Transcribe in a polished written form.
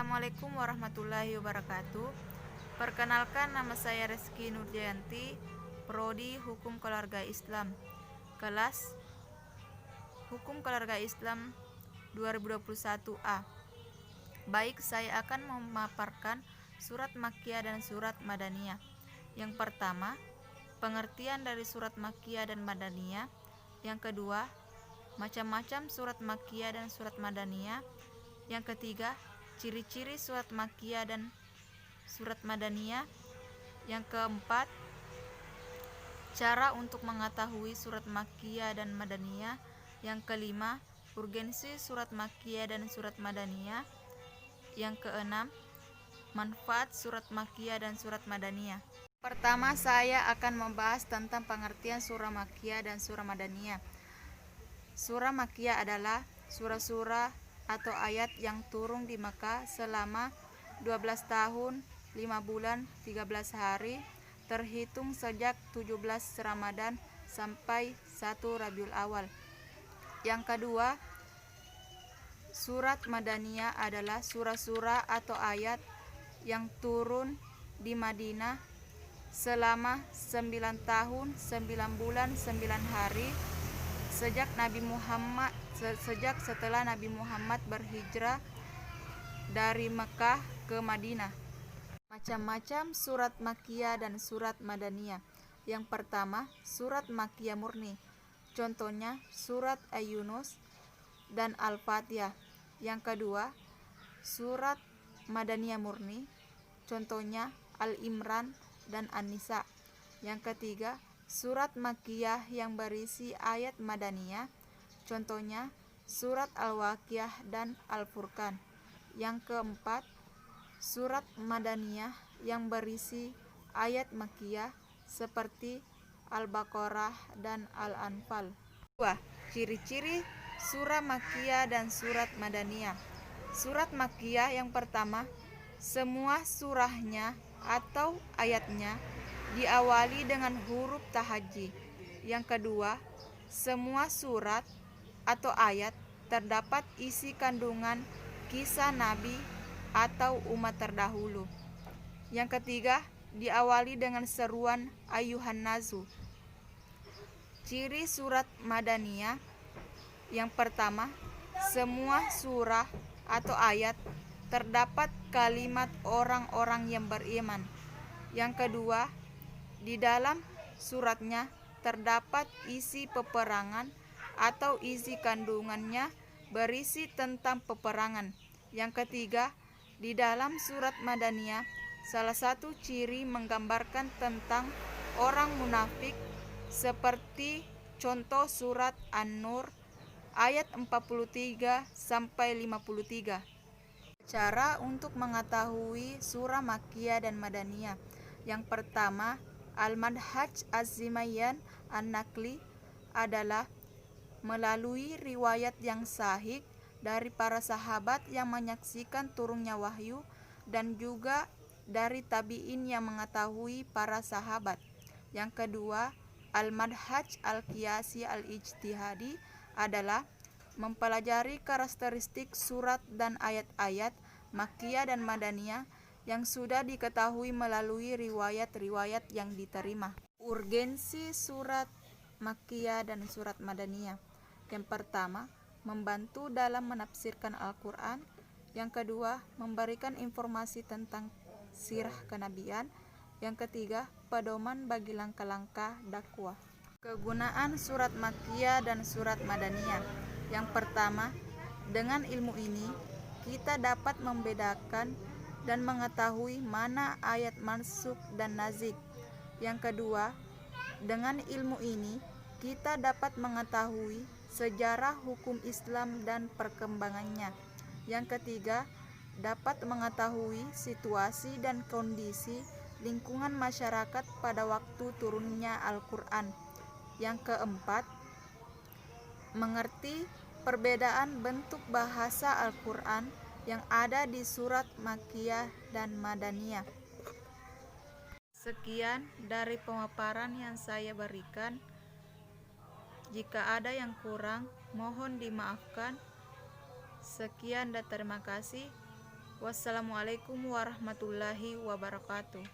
Assalamualaikum warahmatullahi wabarakatuh. Perkenalkan, nama saya Reski Nurjayanti, Prodi Hukum Keluarga Islam, kelas Hukum Keluarga Islam 2021A. Baik, saya akan memaparkan surat Makkiyah dan surat Madaniyah. Yang pertama, pengertian dari surat Makkiyah dan Madaniyah. Yang kedua, macam-macam surat Makkiyah dan surat Madaniyah. Yang ketiga, ciri-ciri surat Makkiyah dan surat Madaniyah. Yang keempat, cara untuk mengetahui surat Makkiyah dan Madaniyah. Yang kelima, urgensi surat Makkiyah dan surat Madaniyah. Yang keenam, manfaat surat Makkiyah dan surat Madaniyah. Pertama, saya akan membahas tentang pengertian surah Makkiyah dan surah Madaniyah. Surah Makkiyah adalah surah-surah atau ayat yang turun di Makkah selama 12 tahun, 5 bulan, 13 hari, terhitung sejak 17 Ramadan sampai 1 Rabiul Awal. Yang kedua, surat Madaniyah adalah surah-surah atau ayat yang turun di Madinah selama 9 tahun, 9 bulan, 9 hari, sejak setelah Nabi Muhammad berhijrah dari Mekah ke Madinah. Macam-macam surat Makkiyah dan surat Madaniyah. Yang pertama, surat Makkiyah murni. Contohnya surat Yunus dan Al-Fatihah. Yang kedua, surat Madaniyah murni. Contohnya Al-Imran dan An-Nisa. Yang ketiga, surat Makkiyah yang berisi ayat Madaniyah. Contohnya surat Al-Waqiah dan Al-Furqan. Yang keempat, surat Madaniyah yang berisi ayat Makkiyah seperti Al-Baqarah dan Al-Anfal. 2. Ciri-ciri surah Makkiyah dan surat Madaniyah. Surat Makkiyah yang pertama, semua surahnya atau ayatnya diawali dengan huruf tahaji. Yang kedua, semua surat atau ayat terdapat isi kandungan kisah Nabi atau umat terdahulu. Yang ketiga, diawali dengan seruan Ayuhan Nasu. Ciri surat Madaniyah yang pertama, semua surah atau ayat terdapat kalimat orang-orang yang beriman. Yang kedua, di dalam suratnya terdapat isi peperangan atau isi kandungannya berisi tentang peperangan. Yang ketiga, di dalam surat Madaniyah salah satu ciri menggambarkan tentang orang munafik, seperti contoh surat An-Nur ayat 43 sampai 53. Cara untuk mengetahui surah Makkiyah dan Madaniyah. Yang pertama, Al-Manhaj Az-Zimayyan An-Naqli adalah melalui riwayat yang sahih dari para sahabat yang menyaksikan turunnya wahyu, dan juga dari tabi'in yang mengetahui para sahabat. Yang kedua, Al-Manhaj Al-Qiyasi Al-Ijtihadi adalah mempelajari karakteristik surat dan ayat-ayat Makkiyah dan Madaniyah yang sudah diketahui melalui riwayat-riwayat yang diterima. Urgensi surat Makkiyah dan surat Madaniyah. Yang pertama, membantu dalam menafsirkan Al-Quran. Yang kedua, memberikan informasi tentang sirah kenabian. Yang ketiga, pedoman bagi langkah-langkah dakwah. Kegunaan surat Makkiyah dan surat Madaniyah. Yang pertama, dengan ilmu ini kita dapat membedakan dan mengetahui mana ayat mansukh dan nasikh. Yang kedua, dengan ilmu ini kita dapat mengetahui sejarah hukum Islam dan perkembangannya. Yang ketiga, dapat mengetahui situasi dan kondisi lingkungan masyarakat pada waktu turunnya Al-Quran. Yang keempat, mengerti perbedaan bentuk bahasa Al-Quran yang ada di surat Makkiyah dan Madaniyah. Sekian dari pemaparan yang saya berikan. Jika ada yang kurang, mohon dimaafkan. Sekian dan terima kasih. Wassalamualaikum warahmatullahi wabarakatuh.